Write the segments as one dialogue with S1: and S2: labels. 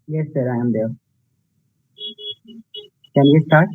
S1: Yes, sir, I am there. Can we start?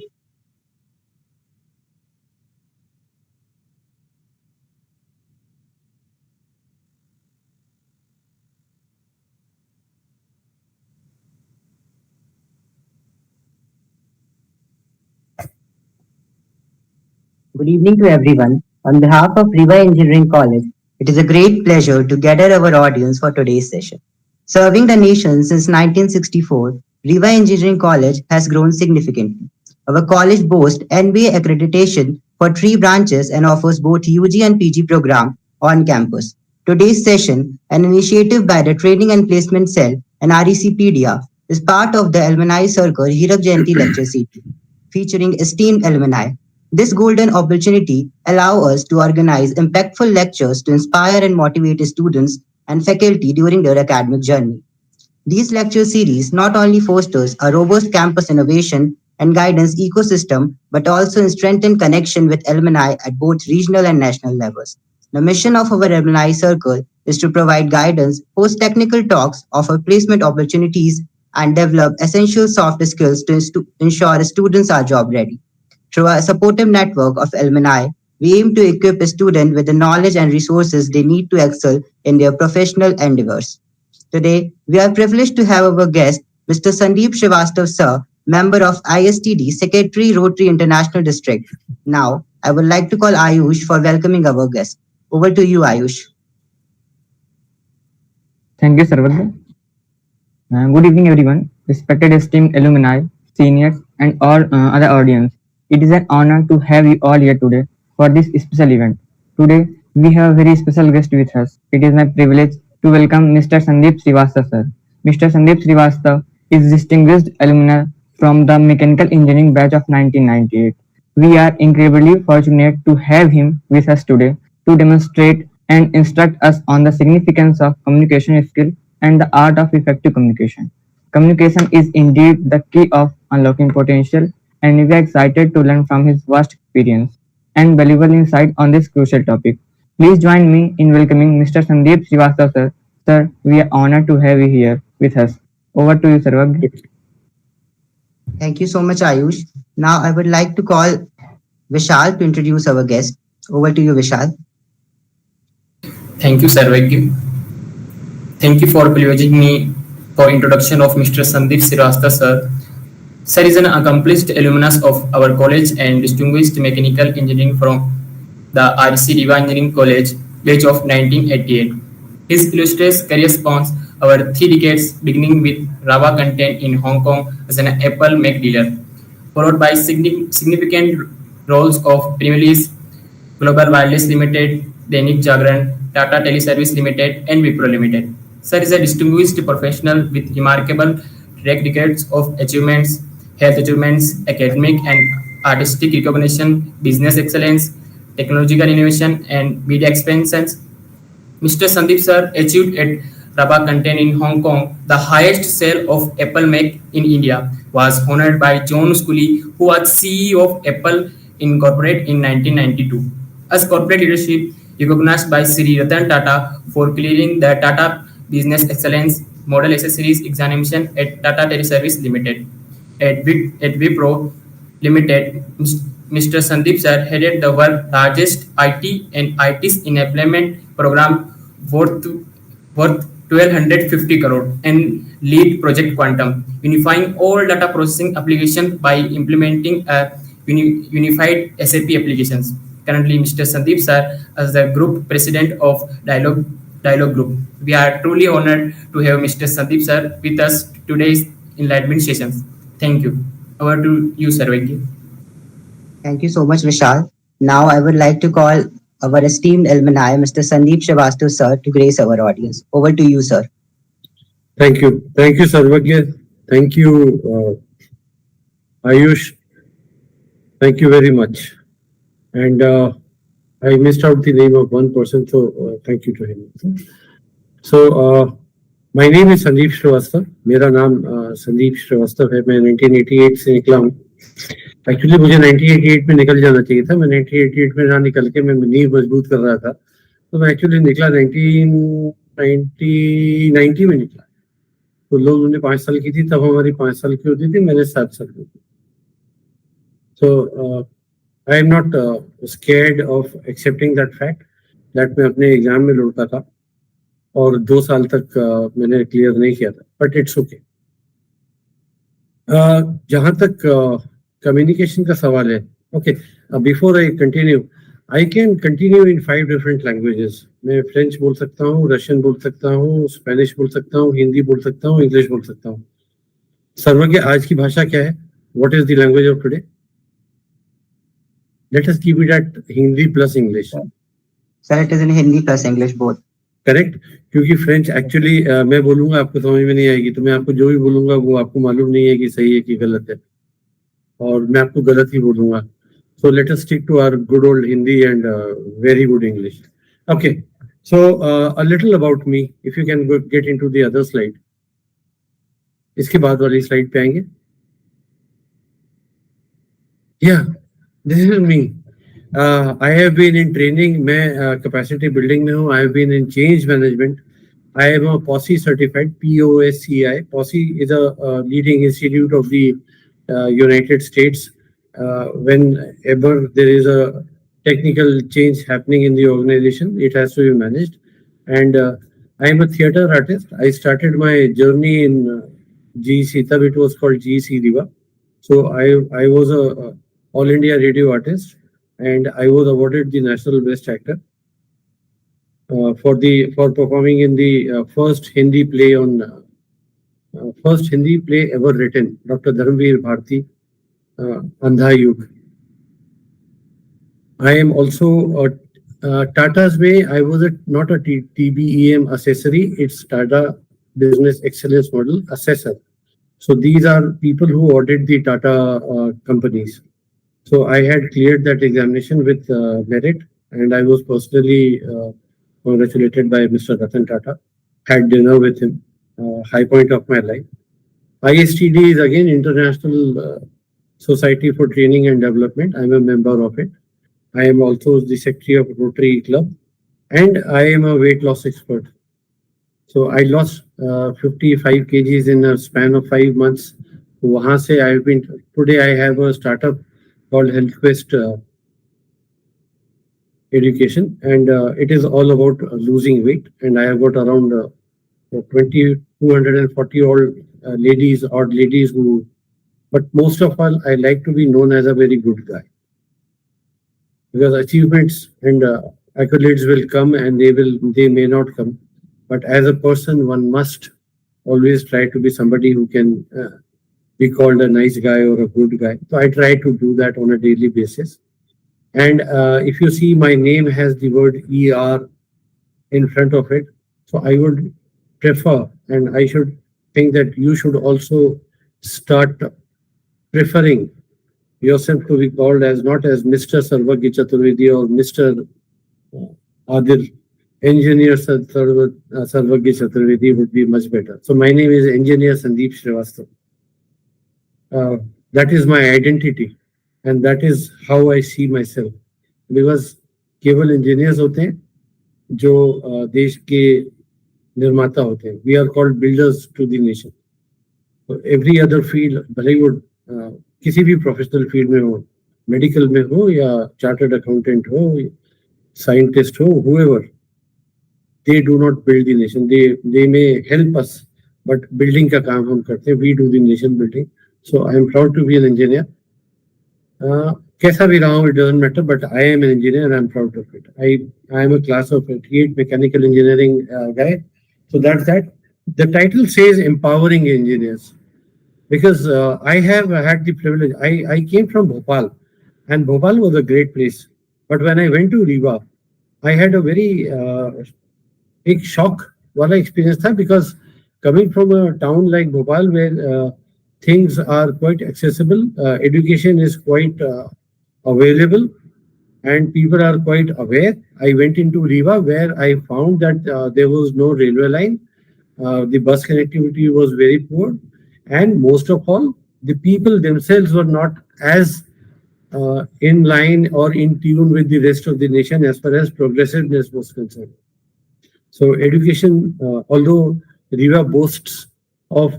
S1: Good evening to everyone. On behalf of Riva Engineering College, it is a great pleasure to gather our audience for today's session. Serving the nation since 1964, Riva Engineering College has grown significantly. Our college boasts NBA accreditation for three branches and offers both UG and PG program on campus. Today's session, an initiative by the Training and Placement Cell and REC Pedia, is part of the Alumni Circle 𝐒𝐫 Jayanti Lecture Series featuring esteemed alumni. This golden opportunity allows us to organize impactful lectures to inspire and motivate students and faculty during their academic journey. These lecture series not only fosters a robust campus innovation and guidance ecosystem, but also strengthen connection with alumni at both regional and national levels. The mission of our alumni circle is to provide guidance, host technical talks, offer placement opportunities, and develop essential soft skills to ensure students are job ready. Through a supportive network of alumni, we aim to equip students with the knowledge and resources they need to excel in their professional endeavors. Today, we are privileged to have our guest, Mr. Sandeep Srivastava Sir, member of ISTD Secretary Rotary International District. Now, I would like to call Ayush for welcoming our guest. Over to you, Ayush.
S2: Thank you, 𝐸𝐺. Good evening, everyone, respected esteemed alumni, seniors, and all other audience. It is an honor to have you all here today for this special event. Today, we have a very special guest with us. It is my privilege to welcome Mr. Sandeep Srivastava, sir. Mr. Sandeep Srivastava is distinguished alumni from the Mechanical Engineering batch of 1998. We are incredibly fortunate to have him with us today to demonstrate and instruct us on the significance of communication skill and the art of effective communication. Communication is indeed the key of unlocking potential, and we are excited to learn from his vast experience and valuable insight on this crucial topic. Please join me in welcoming Mr. Sandeep Srivastava, sir. Sir, we are honored to have you here with us. Over to you, 𝐸𝐺.
S1: Thank you so much, Ayush. Now, I would like to call Vishal to introduce our guest. Over to you, Vishal.
S3: Thank you, 𝐸𝐺. Thank you for privileging me for introduction of Mr. Sandeep Srivastava, sir. Sir is an accomplished alumnus of our college and distinguished mechanical engineering from the RC Riva Engineering College, batch of 1988. His illustrious career spans over 3 decades, beginning with Rava content in Hong Kong as an Apple Mac dealer, followed by significant roles of Primalis, Global Wireless Limited, Dainik Jagran, Tata Teleservice Limited, and Wipro Limited. Sir is a distinguished professional with remarkable track records of achievements, health achievements, academic and artistic recognition, business excellence, technological innovation, and media expansions. Mr. Sandeep sir achieved at Raba content in Hong Kong the highest sale of Apple Mac in India, was honored by John Sculley, who was CEO of Apple Incorporated in 1992. As corporate leadership, recognized by Sri Ratan Tata for clearing the Tata Business Excellence Model Accessories examination at Tata Teleservice Limited. At Wipro Limited, Mr. Sandeep sir headed the world's largest IT and IT's enablement program worth 1,250 crore and lead Project Quantum, unifying all data processing applications by implementing a unified SAP applications. Currently, Mr. Sandeep sir as the group president of Dialogue Group. We are truly honored to have Mr. Sandeep sir with us today's enlightenment sessions. Thank you. Over to you, 𝐸𝐺.
S1: Thank you so much, Vishal. Now, I would like to call our esteemed alumni, Mr. Sandeep Srivastava Sir, to grace our audience. Over to you, sir.
S4: Thank you. Thank you, 𝐸𝐺. Thank you, Ayush. Thank you very much. And I missed out the name of one person, so thank you to him. So, my name is Sandeep Srivastava. मेरा नाम संदीप श्रीवास्तव है. मैं 1988 से निकला हूँ. Actually मुझे 1988 में निकल जाना चाहिए था. मैं 1988 में ना निकल के मैं नींव मजबूत कर रहा था, तो मैं एक्चुअली निकला 1990 में निकला. तो लोग उन्हें 5 साल की थी, तब हमारी 5 साल की होती थी, मैंने 7 साल की थी. So I am not scared of accepting that fact that मैं अपने एग्जाम में लौटता था और 2 साल तक मैंने क्लियर नहीं किया था, बट इट्स ओके. जहाँ तक कम्युनिकेशन का सवाल है, okay, before I continue, I can continue in 5 different languages. मैं फ्रेंच बोल सकता हूँ, रशियन बोल सकता हूँ, स्पेनिश बोल सकता हूँ, हिंदी बोल सकता हूँ, इंग्लिश बोल सकता हूँ. सर्वज्ञ, आज की भाषा क्या है? What is the language of today? Let us keep it at Hindi plus English.
S1: Sir, it is in Hindi plus English both.
S4: Correct, क्योंकि फ्रेंच एक्चुअली मैं बोलूंगा आपको समझ में नहीं आएगी, तो मैं आपको जो भी बोलूंगा वो आपको मालूम नहीं है कि सही है कि गलत है, और मैं आपको गलत ही बोलूंगा. So let us stick to our good old Hindi and very good English. Okay, so a little about me, if you can get into the other slide. इसके बाद वाली स्लाइड पे आएंगे. या, this is me. I have been in training. मैं capacity building में हूँ. I have been in change management. I am a POSI certified, POSCI. POSI is a leading institute of the United States. Whenever there is a technical change happening in the organization, it has to be managed. And I am a theater artist. I started my journey in GEC. Tab it was called GEC Riva. So I was a All India radio artist, and I was awarded the National Best Actor for performing in the first Hindi play ever written, Dr. 𝐕𝐞𝐳𝐿, Andha Yug. I am also Tata's way. I was not a TBEM accessory. It's Tata Business Excellence Model Assessor. So these are people who audit the Tata companies. So I had cleared that examination with merit, and I was personally congratulated by Mr. Ratan Tata. Had dinner with him, high point of my life. ISTD is again International Society for Training and Development. I'm a member of it. I am also the secretary of Rotary Club, and I am a weight loss expert. So I lost 55 kgs in a span of 5 months. वहाँ से today I have a startup called HealthQuest Education, and it is all about losing weight. And I have got around 240 old ladies who, but most of all, I like to be known as a very good guy, because achievements and accolades will come and they may not come, but as a person, one must always try to be somebody who can be called a nice guy or a good guy. So I try to do that on a daily basis. And if you see, my name has the word ER in front of it. So I would prefer, and I should think that you should also start preferring yourself to be called as not as Mr. Sarvagya Chaturvedi or Mr. Adil. Engineer Sarvagya Chaturvedi would be much better. So my name is Engineer Sandeep Srivastava. That is my identity, and that is how I see myself. Because केवल engineers होते हैं जो देश के निर्माता होते हैं. We are called builders to the nation. So every other field, भले वो किसी भी प्रोफेशनल फील्ड में हो, मेडिकल में हो या चार्टर्ड अकाउंटेंट हो, साइंटिस्ट हो, whoever, they do not build the nation. They may help us, but building का काम हम करते हैं. We do the nation building. So I am proud to be an engineer. कैसा भी रहा हूँ, it doesn't matter, but I am an engineer and I am proud of it. I am a class of 88 mechanical engineering guy. So that's that. The title says empowering engineers, because I have had the privilege. I came from Bhopal, and Bhopal was a great place. But when I went to Riva, I had a very big shock वाला experience था, because coming from a town like Bhopal where things are quite accessible, education is quite available, and people are quite aware. I went into Riva where I found that there was no railway line, the bus connectivity was very poor, and most of all, the people themselves were not as in line or in tune with the rest of the nation as far as progressiveness was concerned. So education, although Riva boasts of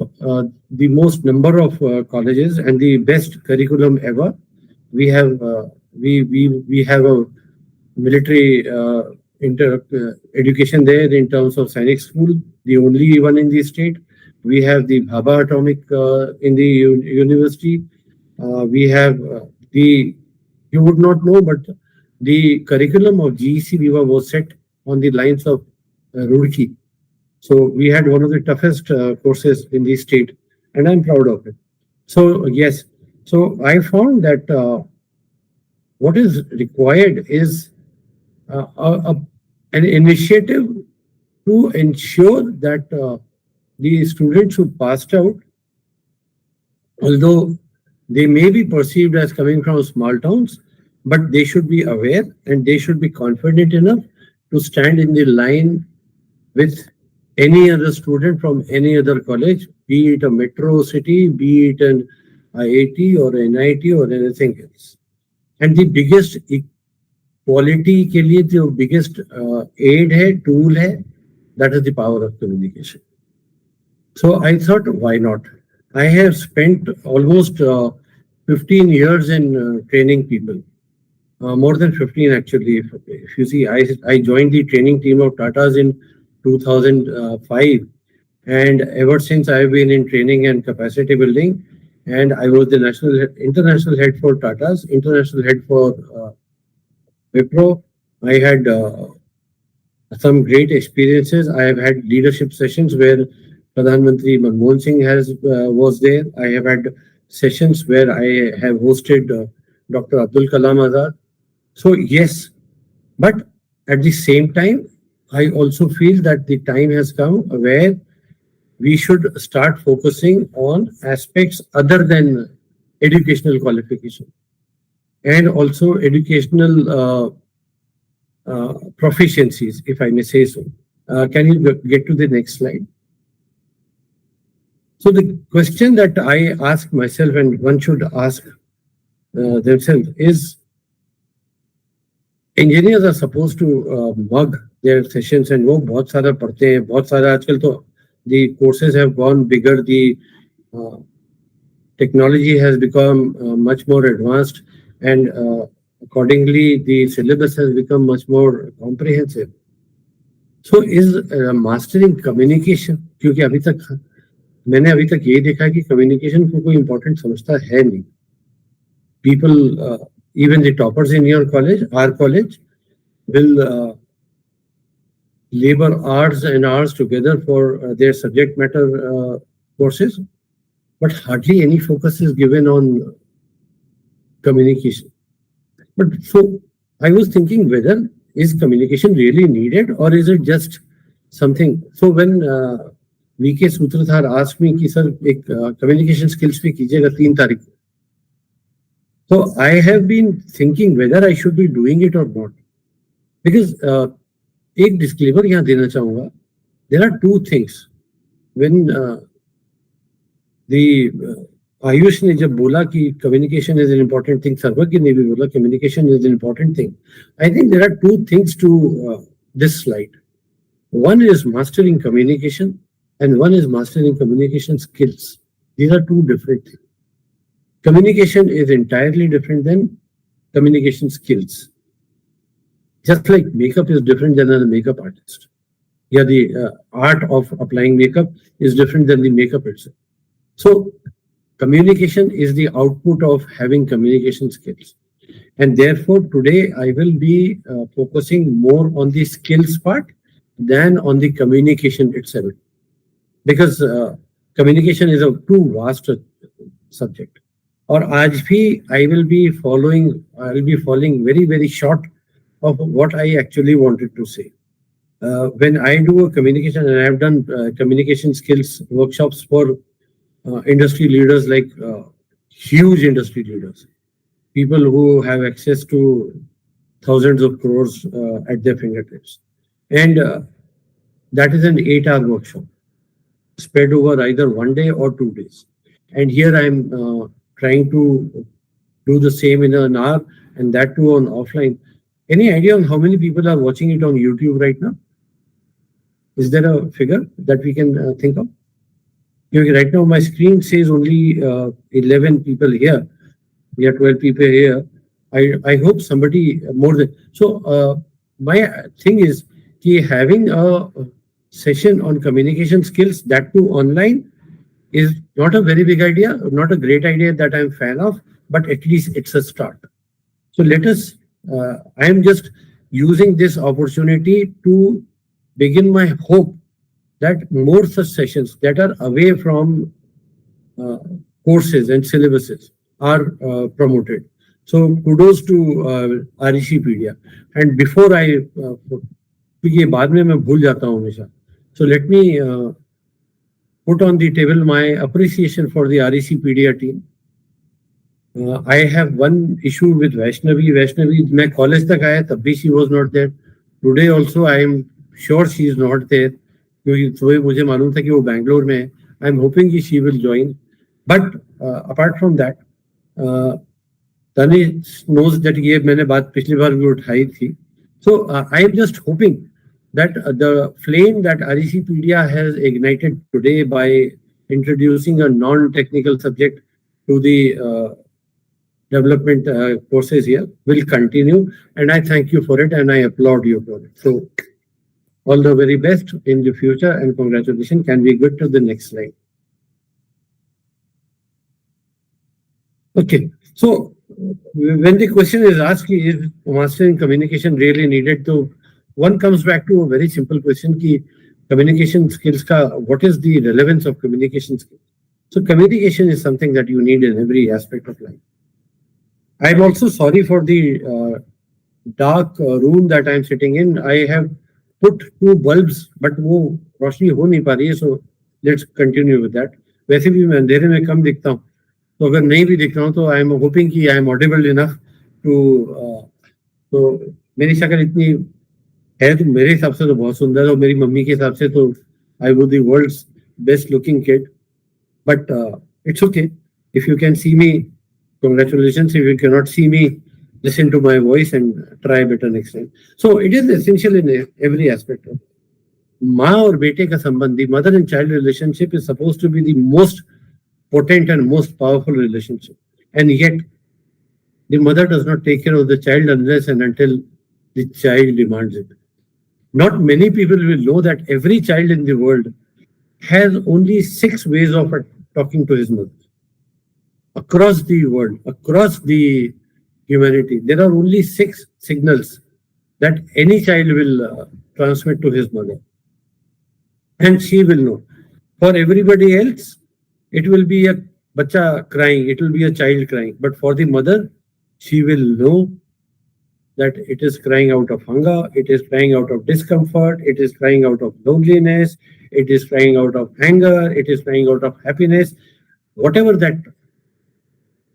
S4: the most number of colleges and the best curriculum ever. We have we have a military education there in terms of Sainik School, the only one in the state. We have the Bhabha Atomic in the university. We have the, you would not know, but the curriculum of GEC Viva was set on the lines of Roorkee. So we had one of the toughest courses in the state, and I'm proud of it. So yes, so I found that what is required is an initiative to ensure that the students who passed out, although they may be perceived as coming from small towns, but they should be aware and they should be confident enough to stand in the line with any other student from any other college, be it a metro city, be it an IIT or NIT or anything else. And the biggest equality के लिए जो biggest aid है, tool है, that is the power of communication. So I thought, why not? I have spent almost 15 years in training people. More than 15 actually. If you see, I joined the training team of Tatas in 2005, and ever since I've been in training and capacity building, and I was the international head for Tatas, international head for Wipro. I had some great experiences. I have had leadership sessions where Pradhan Mantri Manmohan Singh was there. I have had sessions where I have hosted Dr. Abdul Kalam Azad. So yes, but at the same time, I also feel that the time has come where we should start focusing on aspects other than educational qualification and also educational proficiencies, if I may say so. Can you get to the next slide? So the question that I ask myself and one should ask themselves is, engineers are supposed to mug their sessions and वो बहुत सारा पढ़ते हैं, बहुत सारा आजकल तो the courses have gone bigger, the technology has become much more advanced, and accordingly the syllabus has become much more comprehensive. So is mastering communication, क्योंकि मैंने अभी तक ये देखा कि communication को कोई important समझता है नहीं. People, even the toppers in your college, our college, will labor hours and hours together for their subject matter courses, but hardly any focus is given on communication. But so I was thinking whether is communication really needed or is it just something. So when V.K. Sutradhar asked me कि sir एक communication skills पे कीजिएगा 3 तारीख को, so I have been thinking whether I should be doing it or not, because एक disclaimer यहाँ देना चाहूँगा. There are two things. When the Ayush ने जब बोला कि communication is an important thing, सर्वज्ञ ने भी बोला communication is an important thing. I think there are two things to this slide. One is mastering communication and one is mastering communication skills. These are two different things. Communication is entirely different than communication skills. Just like makeup is different than a makeup artist. Yeah, the art of applying makeup is different than the makeup itself. So communication is the output of having communication skills. And therefore, today I will be focusing more on the skills part than on the communication itself. Because communication is a too vast subject. Or आज भी I will be falling very, very short of what I actually wanted to say. When I do a communication, and I have done communication skills workshops for industry leaders, like huge industry leaders, people who have access to thousands of crores at their fingertips. And that is an 8-hour workshop spread over either 1 day or 2 days. And here I am trying to do the same in an hour, and that too on offline. Any idea on how many people are watching it on YouTube right now? Is there a figure that we can think of? Because right now my screen says only 11 people here. We are 12 people here. I hope somebody more than so. My thing is having a session on communication skills, that too online, is not a very big idea, not a great idea that I'm a fan of, but at least it's a start. So let us, I am just using this opportunity to begin my hope that more such sessions that are away from courses and syllabuses are promoted. So kudos to REC Pedia. And before I, क्योंकि बाद में मैं भूल जाता हूँ हमेशा. So let me put on the table my appreciation for the REC Pedia team. I have one issue with Vaishnavi. Vaishnavi, मैं college तक आया तब भी she was not there. Today also I am sure she is not there. क्योंकि सुबह मुझे मालूम था कि वो बैंगलोर में है. I am hoping कि she will join. But apart from that, Tani knows that ये मैंने बात पिछली बार भी उठाई थी. So I am just hoping that the flame that REC Pedia has ignited today by introducing a non-technical subject to the development courses here will continue, and I thank you for it and I applaud you for it. So all the very best in the future and congratulations. Can we go to the next slide? Okay, so when the question is asked, is master in communication really needed? So one comes back to a very simple question: ki communication skills ka, what is the relevance of communication skills? So communication is something that you need in every aspect of life. I'm also sorry for the dark room that I'm sitting in. I have put 2 bulbs, but वो रोशनी हो नहीं पा रही है. So let's continue with that. वैसे भी मैं अंधेरे में कम दिखता हूँ, तो अगर नहीं भी दिख रहा हूँ तो आई एम होपिंग कि I am audible enough too. तो मेरी शक्ल इतनी है तो मेरे हिसाब से तो बहुत सुंदर है, और मेरी मम्मी के हिसाब से तो I would the world's best looking kid. But it's okay if you can see me. Congratulations. If you cannot see me, listen to my voice and try better next time. So it is essential in every aspect of it. माँ और बेटे का संबंध, the mother and child relationship is supposed to be the most potent and most powerful relationship. And yet, the mother does not take care of the child unless and until the child demands it. Not many people will know that every child in the world has only 6 ways of talking to his mother. Across the world, across the humanity, there are only 6 signals that any child will transmit to his mother. And she will know. For everybody else, it will be a bacha crying, it will be a child crying. But for the mother, she will know that it is crying out of hunger, it is crying out of discomfort, it is crying out of loneliness, it is crying out of anger, it is crying out of happiness. Whatever that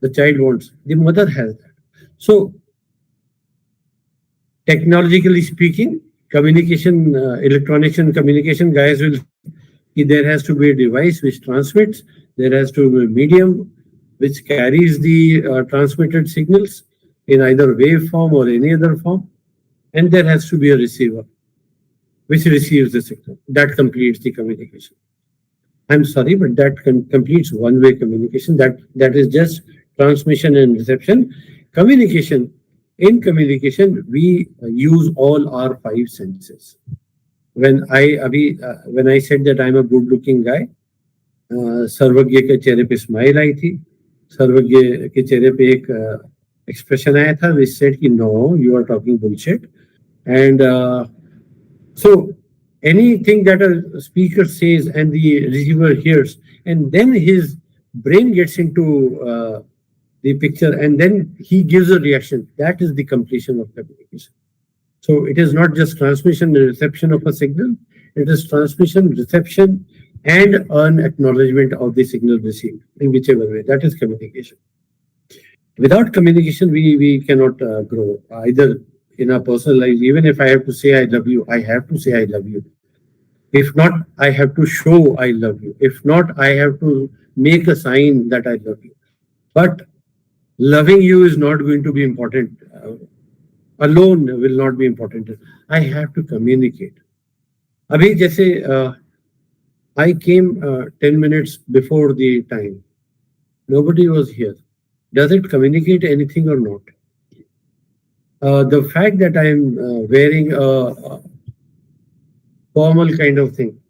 S4: the child wants, the mother has that. So, technologically speaking, communication, electronics and communication guys will, there has to be a device which transmits, there has to be a medium which carries the transmitted signals in either waveform or any other form, and there has to be a receiver which receives the signal. That completes the communication. I'm sorry, but that completes one-way communication. That is just transmission and reception. Communication, in communication, we use all our 5 senses. When I said that I'm a good-looking guy, सर्वज्ञ के चेहरे पे smile आई थी, सर्वज्ञ के चेहरे पे एक एक्सप्रेशन आया था which said कि no, you are talking bullshit. And so anything that a speaker says and the receiver hears, and then his brain gets into the picture, and then he gives a reaction. That is the completion of communication. So it is not just transmission and reception of a signal, it is transmission, reception, and an acknowledgement of the signal received in whichever way. That is communication. Without communication, we cannot grow either in our personal lives. Even if I have to say I love you, I have to say I love you. If not, I have to show I love you. If not, I have to make a sign that I love you. But loving you is not going to be important. Alone will not be important. I have to communicate. अभी जैसे I came 10 minutes before the time. Nobody was here. Does it communicate anything or not? The fact that I am wearing a formal kind of thing,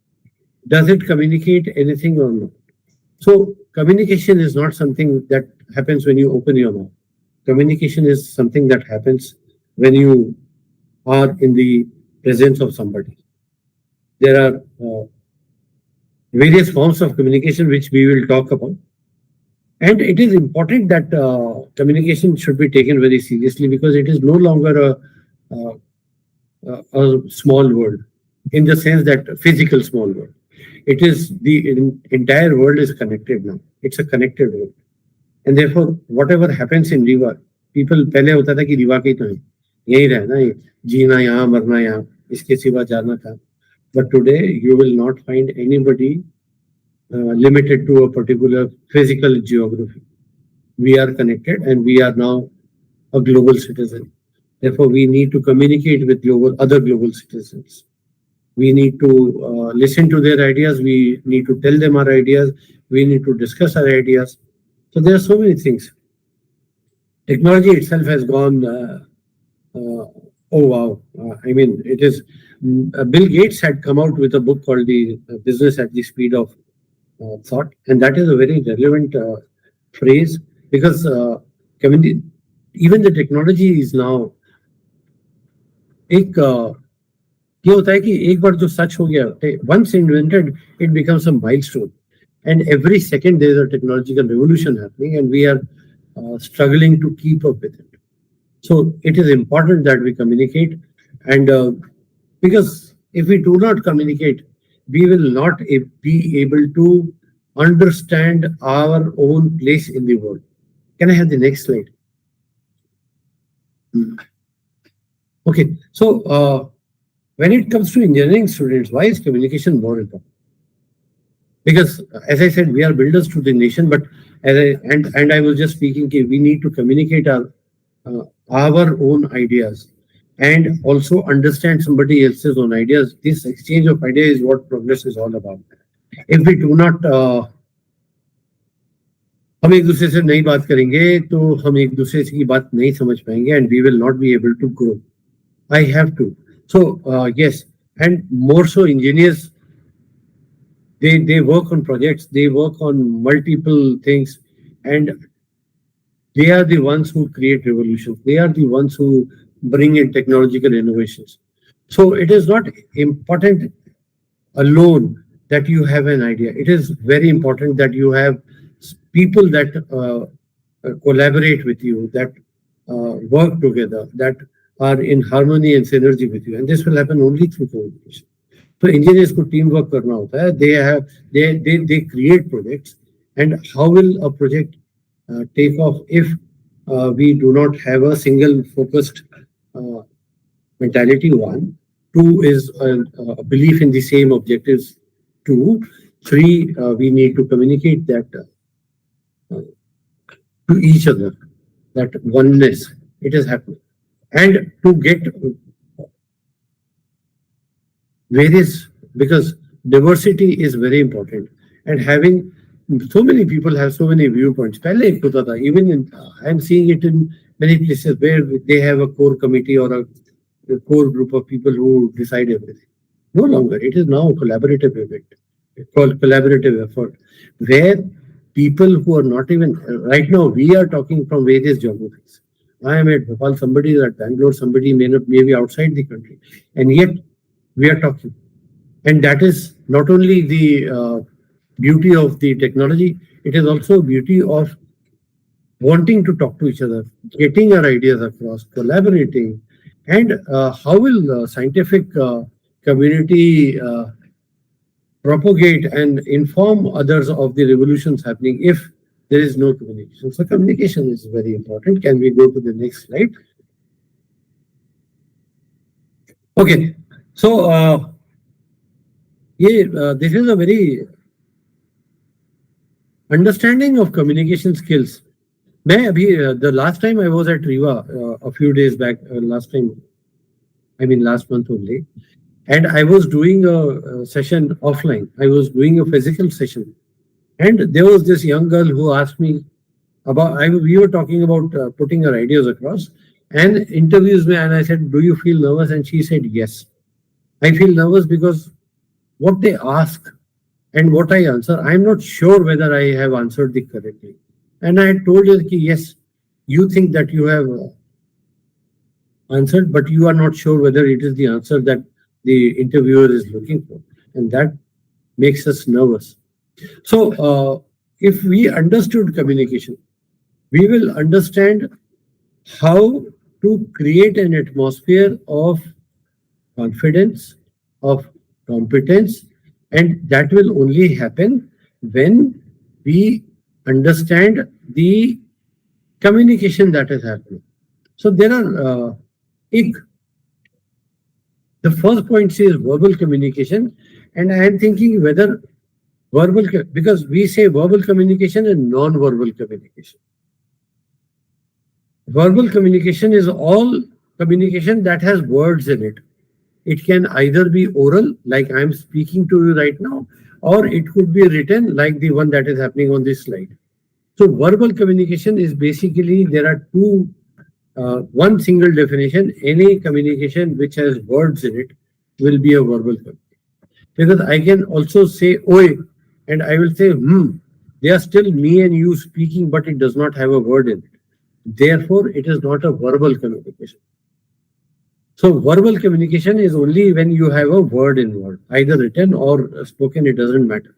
S4: does it communicate anything or not? So communication is not something that happens when you open your mouth. Communication is something that happens when you are in the presence of somebody. There are various forms of communication which we will talk about. And it is important that communication should be taken very seriously, because it is no longer a small world, in the sense that physical small world. It is the entire world is connected now. It's a connected world. And therefore, whatever happens in Riva, people पहले होता था कि रिवा के तो है, यही रहना, जीना यहाँ, मरना यहाँ, इसके सिवा जाना था. But today, you will not find anybody limited to a particular physical geography. We are connected, and we are now a global citizen. Therefore, we need to communicate with other global citizens. We need to listen to their ideas. We need to tell them our ideas. We need to discuss our ideas. So there are so many things. Technology itself has gone, oh wow. I mean, it is, Bill Gates had come out with a book called The Business at the Speed of Thought. And that is a very relevant phrase, because even the technology is now, ये होता है कि एक बार जो सच हो गया, once invented, it becomes a milestone. And every second there is a technological revolution happening, and we are struggling to keep up with it. So it is important that we communicate, and because if we do not communicate, we will not be able to understand our own place in the world. Can I have the next slide? Okay, so when it comes to engineering students, why is communication more important? Because, as I said, we are builders to the nation, but I was just speaking, we need to communicate our own ideas and also understand somebody else's own ideas. This exchange of ideas is what progress is all about. If we do not, हम एक दूसरे से नहीं बात करेंगे तो हम एक दूसरे की बात नहीं समझ पाएंगे, and we will not be able to grow. I have to. So yes, and more so engineers, they work on projects, they work on multiple things, and they are the ones who create revolutions. They are the ones who bring in technological innovations. So it is not important alone that you have an idea. It is very important that you have people that collaborate with you, that work together, that are in harmony and synergy with you, and this will happen only through communication. So engineers को teamwork करना होता है. They create projects, and how will a project take off if we do not have a single focused mentality? 1, 2 is a belief in the same objectives. 2, 3, we need to communicate that to each other, that oneness, it is happening. And to get various, because diversity is very important, and having so many people have so many viewpoints. पहले एक होता था, even I am seeing it in many places where they have a core committee or a core group of people who decide everything. No longer. It is now a collaborative event. It's called collaborative effort, where people who are not even, right now we are talking from various geographies. I am at Bhopal, somebody is at Bangalore, somebody may be outside the country, and yet we are talking. And that is not only the beauty of the technology, it is also beauty of wanting to talk to each other, getting our ideas across, collaborating, and how will the scientific community propagate and inform others of the revolutions happening if there is no communication. So communication is very important. Can we go to the next slide? Okay, so this is a very understanding of communication skills. The last time I was at Riva a few days back, last month only, And I was doing a session offline. I was doing a physical session. And there was this young girl who asked me about, we were talking about putting our ideas across and interviews me. And I said, do you feel nervous? And she said, yes. I feel nervous because what they ask and what I answer, I'm not sure whether I have answered it correctly. And I had told her, yes, you think that you have answered, but you are not sure whether it is the answer that the interviewer is looking for. And that makes us nervous. So if we understood communication, we will understand how to create an atmosphere of confidence, of competence, and that will only happen when we understand the communication that is happening. So there are 𝐸𝐸. The first point says verbal communication, and I am thinking whether because we say verbal communication and non-verbal communication. Verbal communication is all communication that has words in it. It can either be oral, like I'm speaking to you right now, or it could be written, like the one that is happening on this slide. So verbal communication is basically, there are two, one single definition. Any communication which has words in it will be a verbal communication. Because I can also say oi, and I will say They are still me and you speaking, but it does not have a word in it. Therefore, it is not a verbal communication. So verbal communication is only when you have a word involved, either written or spoken, it doesn't matter.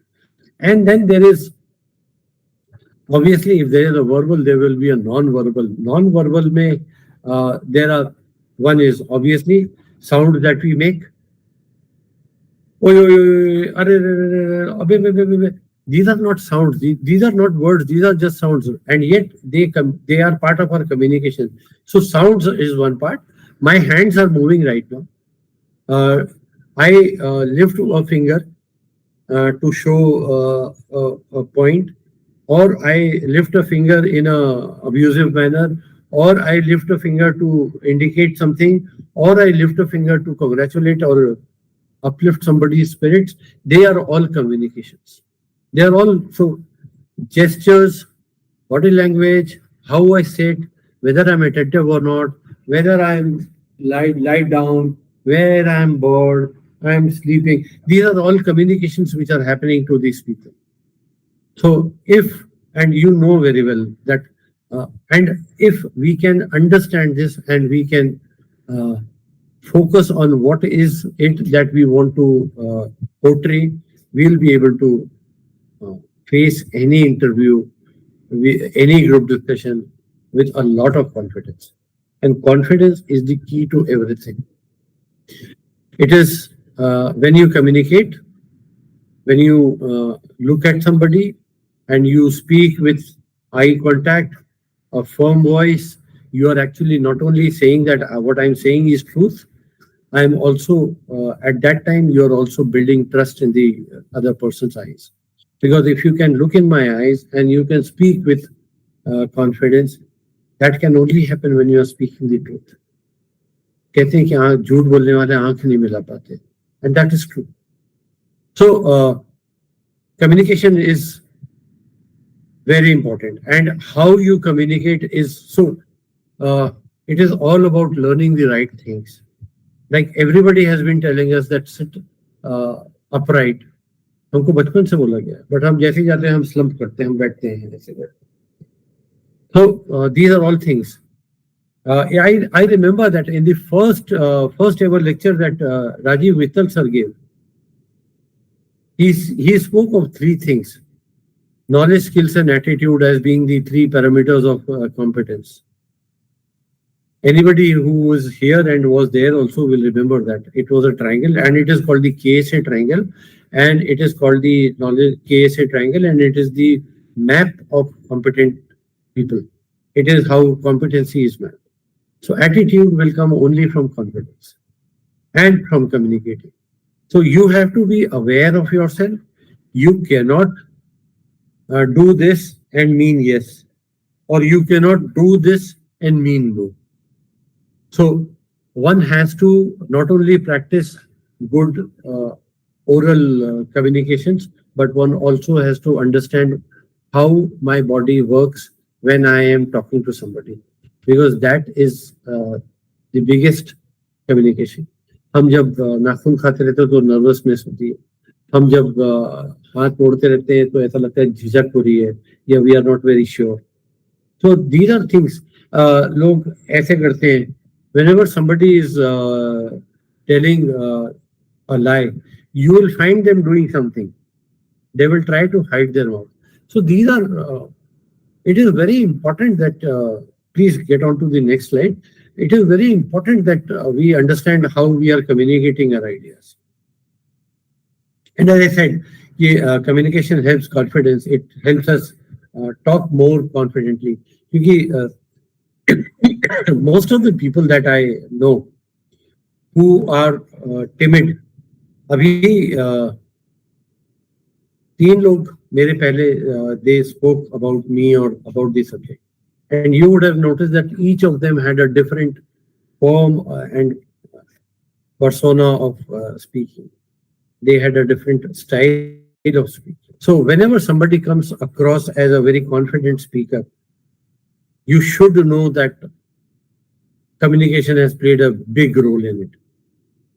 S4: And then there is, obviously, if there is a verbal, there will be a non-verbal. Non-verbal may, there are, one is obviously sound that we make. These are not sounds, these are not words, these are just sounds, and yet they are part of our communication. So sounds is one part. My hands are moving right now. I lift a finger to show a point, or I lift a finger in a abusive manner, or I lift a finger to indicate something, or I lift a finger to congratulate or uplift somebody's spirits. They are all communications. They are all, so gestures, body language, how I sit, whether I'm attentive or not, whether I'm lie down, where I'm bored, I'm sleeping. These are all communications which are happening to these people. So if, and you know very well that, and if we can understand this and we can focus on what is it that we want to portray, we'll be able to face any interview, any group discussion with a lot of confidence. And confidence is the key to everything. It is when you communicate, when you look at somebody and you speak with eye contact, a firm voice, you are actually not only saying that what I'm saying is truth, I am also, at that time, you're also building trust in the other person's eyes. Because if you can look in my eyes and you can speak with confidence, that can only happen when you are speaking the truth. कहते हैं कि झूठ बोलने वाले आंख नहीं मिला पाते, and that is true. So communication is very important, and how you communicate is so. It is all about learning the right things. Like everybody has been telling us that sit upright. हमको बचपन से बोला गया, but हम जैसे जाते हैं हम slump करते हैं, हम बैठते हैं ऐसे बैठते. So these are all things. I remember that in the first ever lecture that Rajiv Mittal sir gave, he spoke of three things: knowledge, skills, and attitude as being the three parameters of competence. Anybody who was here and was there also will remember that it was a triangle, and it is called the KSA triangle, and it is called the knowledge KSA triangle, and it is the map of competent people. It is how competency is mapped. So attitude will come only from confidence and from communicating. So you have to be aware of yourself. You cannot do this and mean yes, or you cannot do this and mean no. So one has to not only practice good oral communications, but one also has to understand how my body works when I am talking to somebody, because that is the biggest communication. हम जब नाखून खाते रहते हैं तो nervousness होती है. हम जब हाथ मोड़ते रहते हैं तो ऐसा लगता है झिझक हो रही है, या we are not very sure. So these are things लोग ऐसे करते हैं. Whenever somebody is telling a lie, you will find them doing something. They will try to hide their mouth. So these are. It is very important that please get on to the next slide. It is very important that we understand how we are communicating our ideas. And as I said, communication helps confidence. It helps us talk more confidently. Because most of the people that I know who are timid, अभी तीन लोग मेरे पहले they spoke about me or about the subject, and you would have noticed that each of them had a different form and persona of speaking. They had a different style of speaking. So whenever somebody comes across as a very confident speaker, you should know that communication has played a big role in it.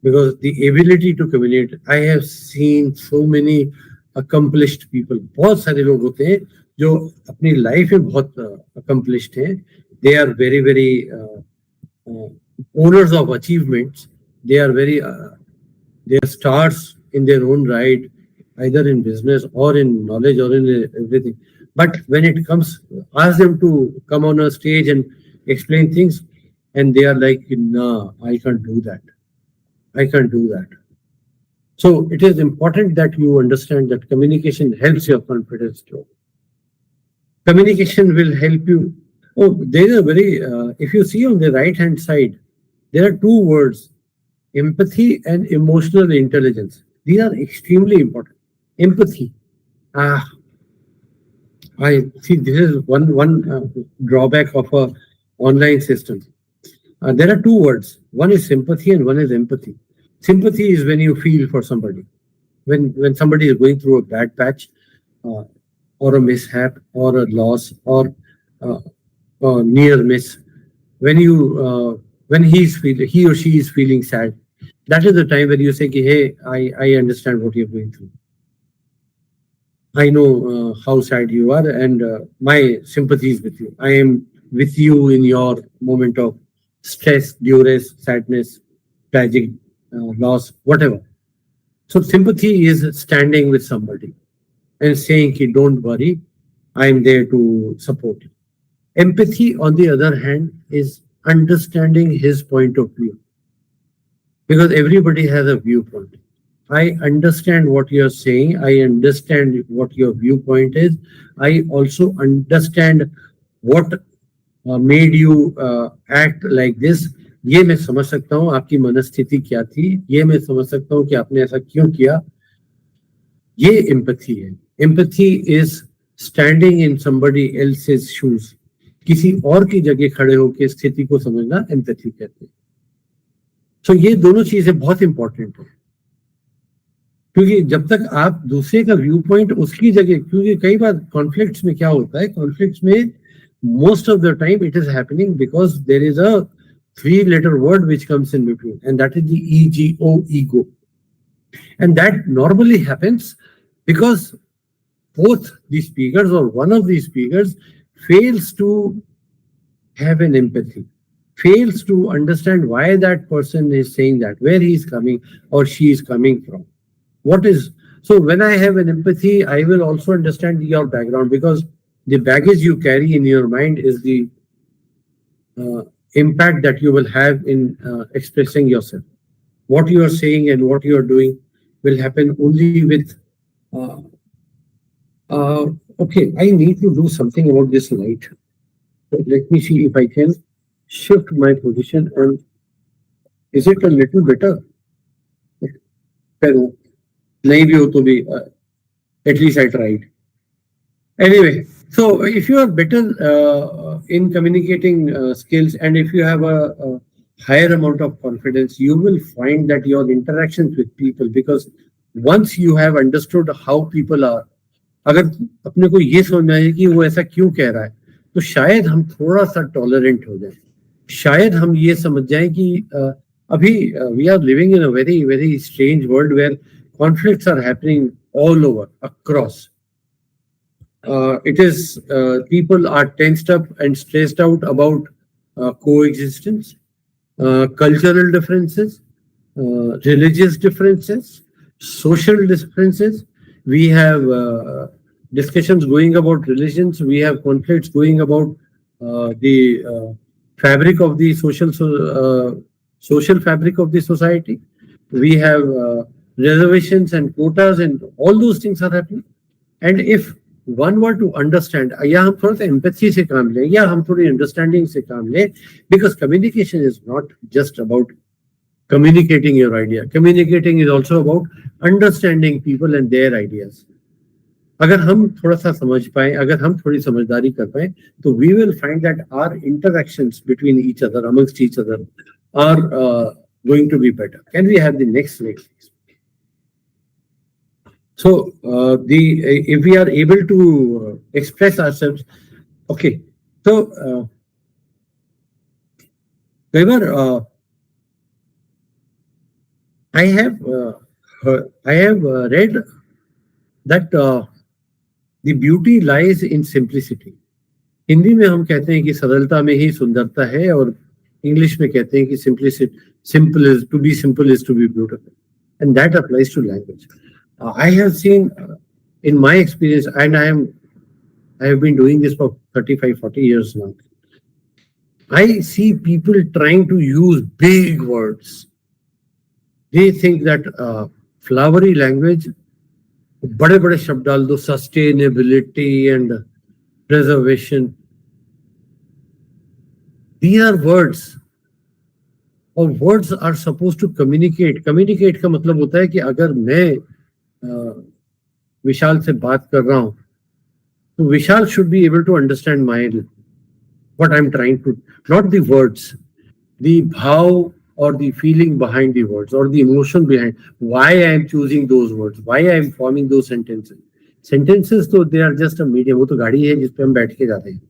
S4: Because the ability to communicate, I have seen so many accomplished people. बहुत सारे लोग होते हैं जो अपनी life में बहुत accomplished हैं. They are very very owners of achievements. They are very they are stars in their own right, either in business or in knowledge or in everything. But when it comes, ask them to come on a stage and explain things, and they are like, "Nah, I can't do that. I can't do that." So it is important that you understand that communication helps your confidence grow. Communication will help you. Oh, there is a very, if you see on the right hand side, there are two words, empathy and emotional intelligence. These are extremely important. Empathy. I think this is one drawback of a online system. There are two words. One is sympathy and one is empathy. Sympathy is when you feel for somebody. When somebody is going through a bad patch, or a mishap, or a loss, or near miss, when he or she is feeling sad, that is the time when you say, "Hey, I understand what you're going through. I know how sad you are, and my sympathy is with you. I am with you in your moment of stress, duress, sadness, tragic loss, whatever." So sympathy is standing with somebody and saying, "Don't worry, I am there to support you." Empathy, on the other hand, is understanding his point of view, because everybody has a viewpoint. I understand what you're saying. I understand what your viewpoint is. I also understand what made you act like this. ये मैं समझ सकता हूँ आपकी मनस्थिति क्या थी. ये मैं समझ सकता हूँ कि आपने ऐसा क्यों किया. ये empathy है. Empathy is standing in somebody else's shoes. किसी और की जगह खड़े होकर स्थिति को समझना empathy कहते हैं. So ये दोनों चीजें बहुत इंपॉर्टेंट है, क्योंकि जब तक आप दूसरे का व्यू पॉइंट उसकी जगह, क्योंकि कई बार कॉन्फ्लिक्ट्स में क्या होता है, कॉन्फ्लिक्ट्स में most of the time it is happening because there is a three-letter word which comes in between, and that is the ego. And that normally happens because both the speakers or one of the speakers fails to have an empathy, fails to understand why that person is saying that, where he is coming or she is coming from. What is, so when I have an empathy, I will also understand your background, because the baggage you carry in your mind is the impact that you will have in expressing yourself. What you are saying and what you are doing will happen only with okay, I need to do something about this light. Let me see if I can shift my position, and is it a little better? नहीं भी हो तो भी at least I tried. Anyway, so if you are better in communicating skills, and if you have a higher amount of confidence, you will find that your interactions with people, because once you have understood how people are, अगर अपने को ये समझ में आए कि वो ऐसा क्यों कह रहा है, तो शायद हम थोड़ा सा टॉलरेंट हो जाए, शायद हम ये समझ जाए कि अभी we are living in a very very strange world where conflicts are happening all over across. It is people are tensed up and stressed out about coexistence, cultural differences, religious differences, social differences. We have discussions going about religions. We have conflicts going about the fabric of the social fabric of the society. We have reservations and quotas, and all those things are happening. And if one were to understand, या हम थोड़ा सा empathy से काम लें, या हम थोड़ी understanding से काम लें, because communication is not just about communicating your idea. Communicating is also about understanding people and their ideas. अगर हम थोड़ा सा समझ पाए, अगर हम थोड़ी समझदारी कर पाए, तो we will find that our interactions between each other, amongst each other, are going to be better. Can we have the next slide, please? So if we are able to express ourselves, okay. So I have read that the beauty lies in simplicity. Hindi में हम कहते हैं कि सरलता में ही सुंदरता है, और इंग्लिश में कहते हैं कि simple is to be beautiful, and that applies to language. I have seen in my experience, and I have been doing this for 35-40 years now. I see people trying to use big words. They think that flowery language, बड़े बड़े शब्द डाल दो, sustainability and preservation. These are words, और words are supposed to communicate. Communicate का मतलब होता है कि अगर मैं विशाल से बात कर रहा हूं, तो विशाल should be able to understand what I'm trying to, not the words, the भाव or the feeling behind the words, or the emotion behind why I am choosing those words, why I am forming those sentences. Sentences, तो they are just a medium. वो तो गाड़ी है जिस पे हम बैठ के जाते हैं.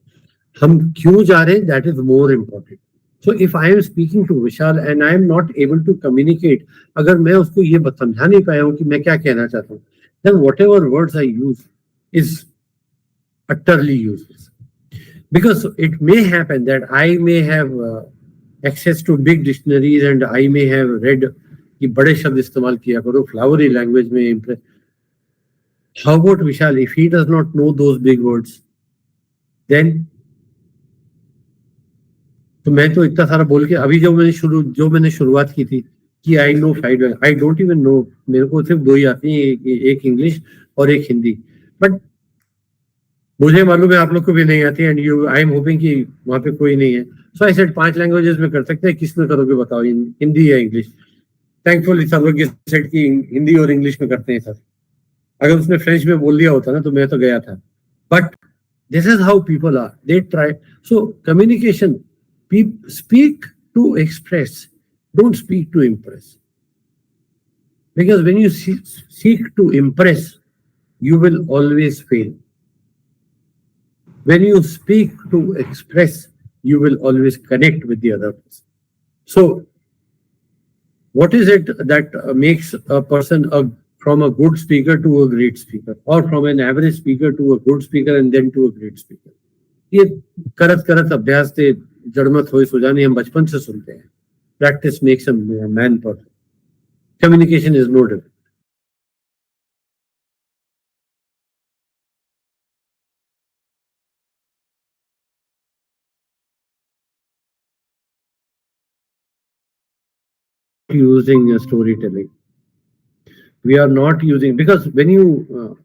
S4: हम क्यों जा रहे हैं, that is more important. So if I am speaking to Vishal and I am not able to communicate, अगर मैं उसको ये समझा नहीं पाया हूँ कि मैं क्या कहना चाहता हूँ, then whatever words I use is utterly useless. Because it may happen that I may have access to big dictionaries and I may have read कि बड़े शब्द इस्तेमाल किया करो, flowery language में impress. How about Vishal? If he does not know those big words, then तो मैं तो इतना सारा बोल के अभी जो मैंने शुरुआत की थी कि I know 5 language, I don't even know, मेरे को सिर्फ 2 ही आती हैं, एक इंग्लिश और एक हिंदी, बट मुझे मालूम है आप लोग को भी नहीं आती, एंड आई एम होपिंग कि वहां पे कोई नहीं है. सो आई सेड 5 लैंग्वेजेस में कर सकते हैं, किस में करोगे बताओ, हिंदी या इंग्लिश? थैंकफुली सब लोग सेड कि हिंदी और इंग्लिश में करते हैं सर. अगर उसने फ्रेंच में बोल दिया होता ना तो मैं तो गया था. But this is how people are, they try. So communication, speak to express, don't speak to impress, because when you seek to impress, you will always fail. When you speak to express, you will always connect with the other person. So what is it that makes a person from a good speaker to a great speaker, or from an average speaker to a good speaker and then to a great speaker? ये करत करत अभ्यास से जड़मत होई सुजानी हम बचपन से सुनते हैं. Practice makes a man perfect. Communication is no different. Using storytelling, we are not using, because when you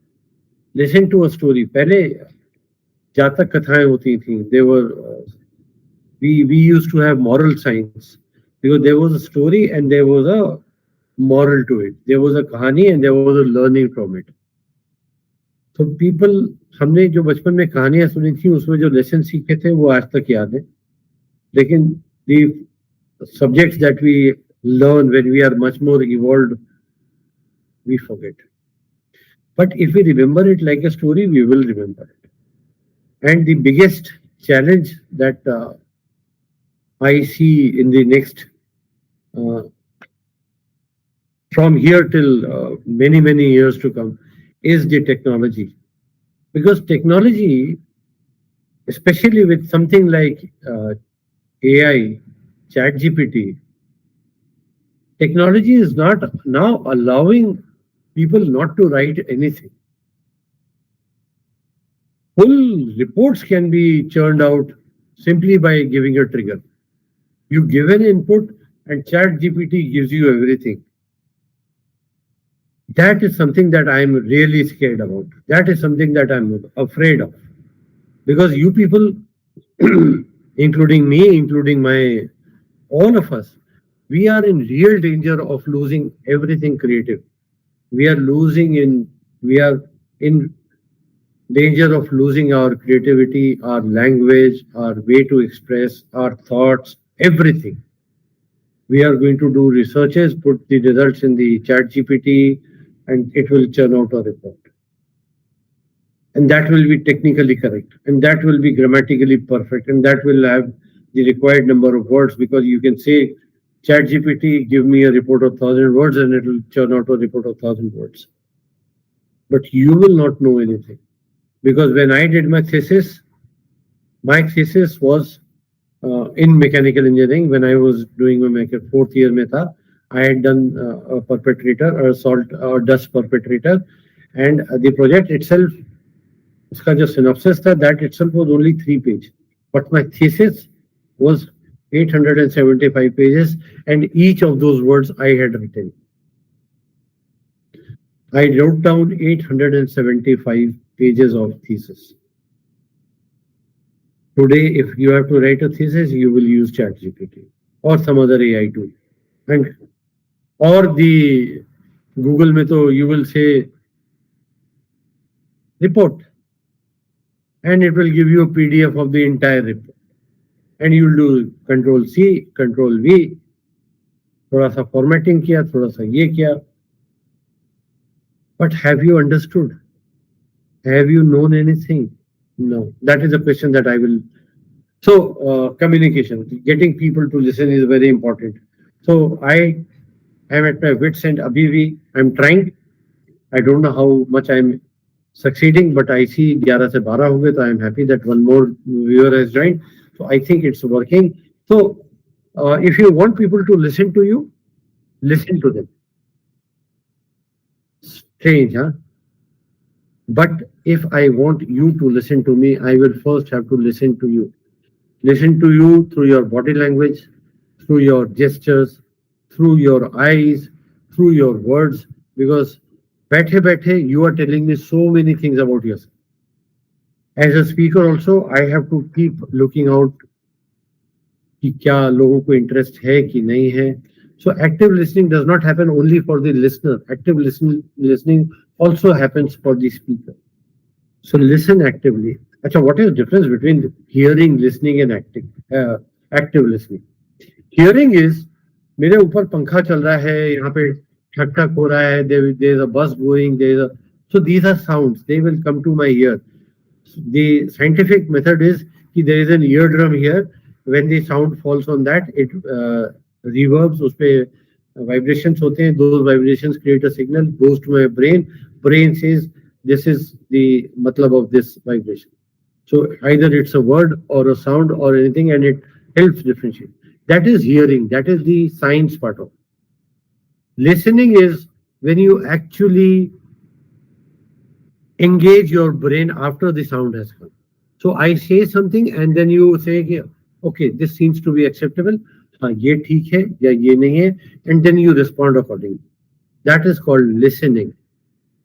S4: listen to a story, पहले जातक कथाएं होती थी, they were we used to have moral science, because there was a story and there was a moral to it, there was a कहानी and there was a learning from it. So people, हमने जो बचपन में कहानियां सुनी थी उसमें जो लेसन सीखे थे वो आज तक याद है, लेकिन the subjects that we learn when we are much more evolved, we forget. But if we remember it like a story, we will remember it. And the biggest challenge that I see in the next, from here till many years to come, is the technology. Because technology, especially with something like AI, ChatGPT, technology is not now allowing people not to write anything. Full reports can be churned out simply by giving a trigger. You give an input and ChatGPT gives you everything. That is something that I'm really scared about. That is something that I'm afraid of. Because you people, including me, including all of us, we are in real danger of losing everything creative. We are in danger of losing our creativity, our language, our way to express our thoughts, everything. We are going to do researches, put the results in the ChatGPT, and it will churn out a report. And that will be technically correct, and that will be grammatically perfect, and that will have the required number of words, because you can say, ChatGPT, give me a report of 1,000 words, and it will churn out a report of 1,000 words. But you will not know anything. Because when I did my thesis was in mechanical engineering. When I was doing my fourth year mein tha, I had done a perpetrator, or salt or dust perpetrator, and the project itself, uska jo synopsis tha, that itself was only 3 pages. But my thesis was 875 pages, and each of those words I had written. I wrote down 875 pages of thesis. Today, if you have to write a thesis, you will use ChatGPT or some other AI tool. And or the Google mein to you will say report, and it will give you a PDF of the entire report. And you will do Control C, Control V, थोड़ा सा formatting किया, थोड़ा सा ये किया. But have you understood? Have you known anything? No. That is a question that I will. So communication, getting people to listen is very important. So I am at my wit's end. Abhi bhi, I'm trying. I don't know how much I'm succeeding, but I see 11 se 12 ho gaye, so I'm happy that one more viewer has joined. So I think it's working. So if you want people to listen to you, listen to them. Strange, huh? But if I want you to listen to me, I will first have to listen to you. Listen to you through your body language, through your gestures, through your eyes, through your words, because बैठे you are telling me so many things about yourself. As a speaker also, I have to keep looking out कि क्या लोगों को interest है कि नहीं है. So active listening does not happen only for the listener. Active listening also happens for the speaker. So listen actively. Achha, what is the difference between hearing, listening, and active listening? Hearing is, मेरे ऊपर पंखा चल रहा है, यहाँ पे ठक ठक हो रहा है, there is a bus going, so these are sounds. They will come to my ear. The scientific method is कि there is an eardrum here. When the sound falls on that, it reverbs, उस पे vibrations होते हैं. Those vibrations create a signal, goes to my brain. Brain says this is the matlab of this vibration. So either it's a word or a sound or anything, and it helps differentiate. That is hearing. That is the science part of it. Listening is when you actually engage your brain after the sound has come. So I say something and then you say, okay, this seems to be acceptable. हाँ ये ठीक है या ये नहीं है, and then you respond accordingly. That is called listening.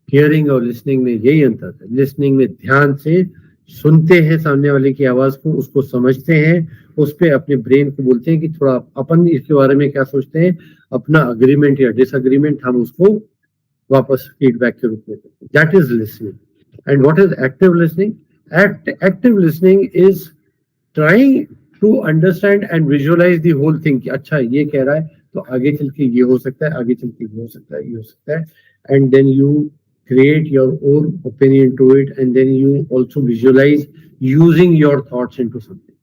S4: Hearing और listening में यही अंतर है. Listening में ध्यान से सुनते हैं सामने वाले की आवाज को, उसको समझते हैं, उस पे अपने ब्रेन को बोलते हैं कि थोड़ा अपन इसके बारे में क्या सोचते हैं, अपना अग्रीमेंट या डिसएग्रीमेंट हम उसको वापस फीडबैक के रूप में देते हैं. That is listening. And what is active listening? Active listening is trying to understand and visualize the whole thing कि अच्छा ये कह रहा है तो आगे चल के ये हो सकता है, आगे चल के ये हो सकता है, ये हो सकता है, and then you create your own opinion to it, and then you also visualize using your thoughts into something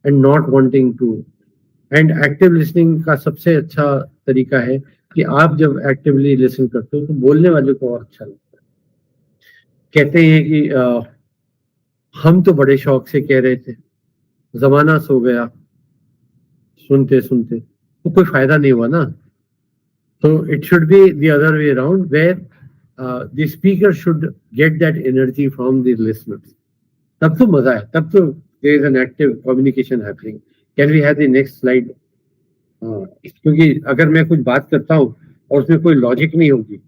S4: and not wanting to. And active listening का सबसे अच्छा तरीका है कि आप जब actively listen करते हो तो बोलने वाले को और अच्छा लगता है. कहते हैं कि हम तो बड़े शौक से कह रहे थे, जमाना सो गया सुनते सुनते, तो कोई फायदा नहीं हुआ ना. So it should be the other way around, where the speaker should get that energy from the listeners. तब तो मजा है, तब तो there is an active communication happening. Can we have the next slide? क्योंकि अगर मैं कुछ बात करता हूँ और उसमें कोई लॉजिक नहीं होगी.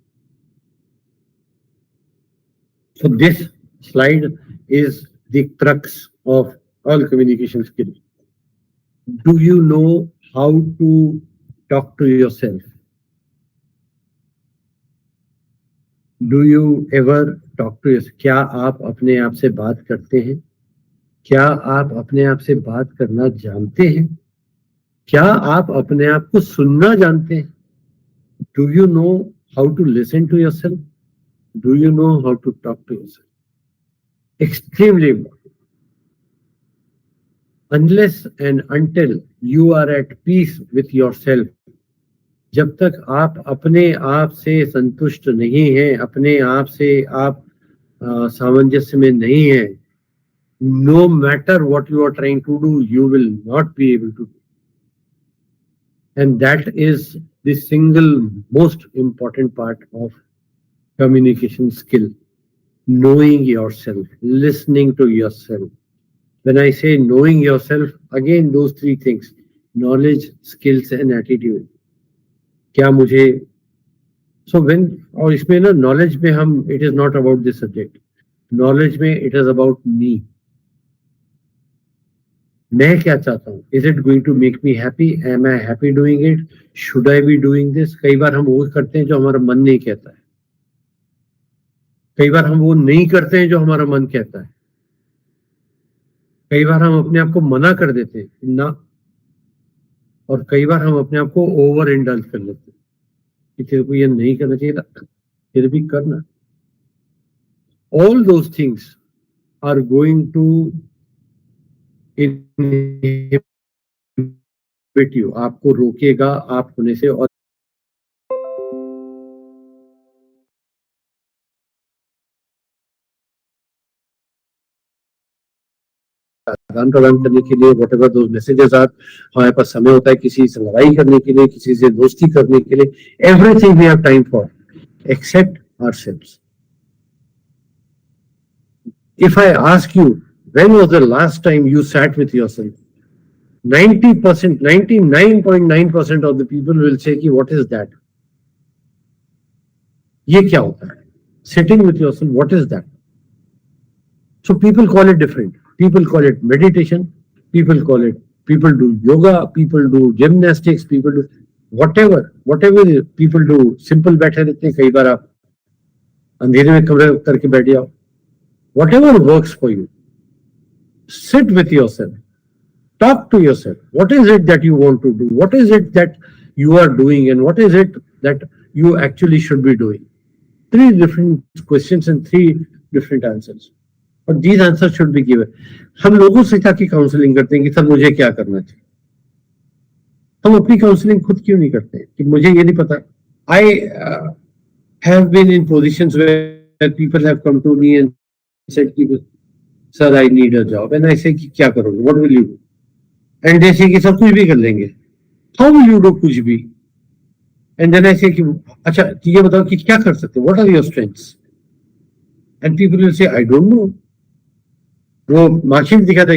S4: So this slide is the crux of all communication skill. Do you know how to talk to yourself? Do you ever talk to yourself? क्या आप अपने आप से बात करते हैं? क्या आप अपने आप से बात करना जानते हैं? क्या आप अपने आप को सुनना जानते हैं? Do you know how to listen to yourself? Do you know how to talk to yourself? Extremely important. Unless and until you are at peace with yourself, जब तक आप अपने आप से संतुष्ट नहीं हैं, अपने आप से आप सामंजस्य में नहीं हैं, no matter what you are trying to do, you will not be able to do. And that is the single most important part of communication skill. Knowing yourself, listening to yourself. When I say knowing yourself, again those three things: knowledge, skills and attitude. क्या मुझे so when और इसमें ना knowledge में हम it is not about this subject. Knowledge में it is about me. मैं क्या चाहता हूँ? Is it going to make me happy? Am I happy doing it? Should I be doing this? कई बार हम वो करते हैं जो हमारा मन नहीं कहता है. कई बार हम वो नहीं करते हैं जो हमारा मन कहता है. कई बार हम अपने आप को मना कर देते हैं ना, और कई बार हम अपने आप को ओवर इंडल्ज कर लेते हैं कि तेरे को ये नहीं करना चाहिए था, फिर भी करना. All those things are going to inhibit you, आपको रोकेगा आप होने से. और आदान प्रदान करने के लिए whatever those messages are, हमारे पास समय होता है किसी से लड़ाई करने के लिए, किसी से दोस्ती करने के लिए. Everything we have time for except ourselves. If I ask you, when was the last time you sat with yourself? 90%, 99.9% of the people will say कि what is that? ये क्या होता है? Sitting with yourself, what is that? So people call it different. People call it meditation. People do yoga. People do gymnastics. People do whatever people do. Simple बैठे रहते हैं, कई बार आप अंधेरे में कमरे करके बैठ जाओ. Whatever works for you. Sit with yourself. Talk to yourself. What is it that you want to do? What is it that you are doing, and what is it that you actually should be doing? 3 different questions and 3 different answers. But these answers should be given. हम लोगों से क्या की counselling करते हैं कि sir मुझे क्या करना चाहिए. हम अपनी काउंसलिंग खुद क्यों नहीं करते कि मुझे ये नहीं पता. I have been in positions where people have come to me and said, "Sir, I need a job," and I say, "क्या करोगे? What will you do?" And they say कि सर कुछ भी कर लेंगे. How will you do कुछ भी? And then I say कि अच्छा ये बताओ कि क्या कर सकते हो? What are your strengths? And people will say, "I don't know." वो मार्कशीट दिखाता है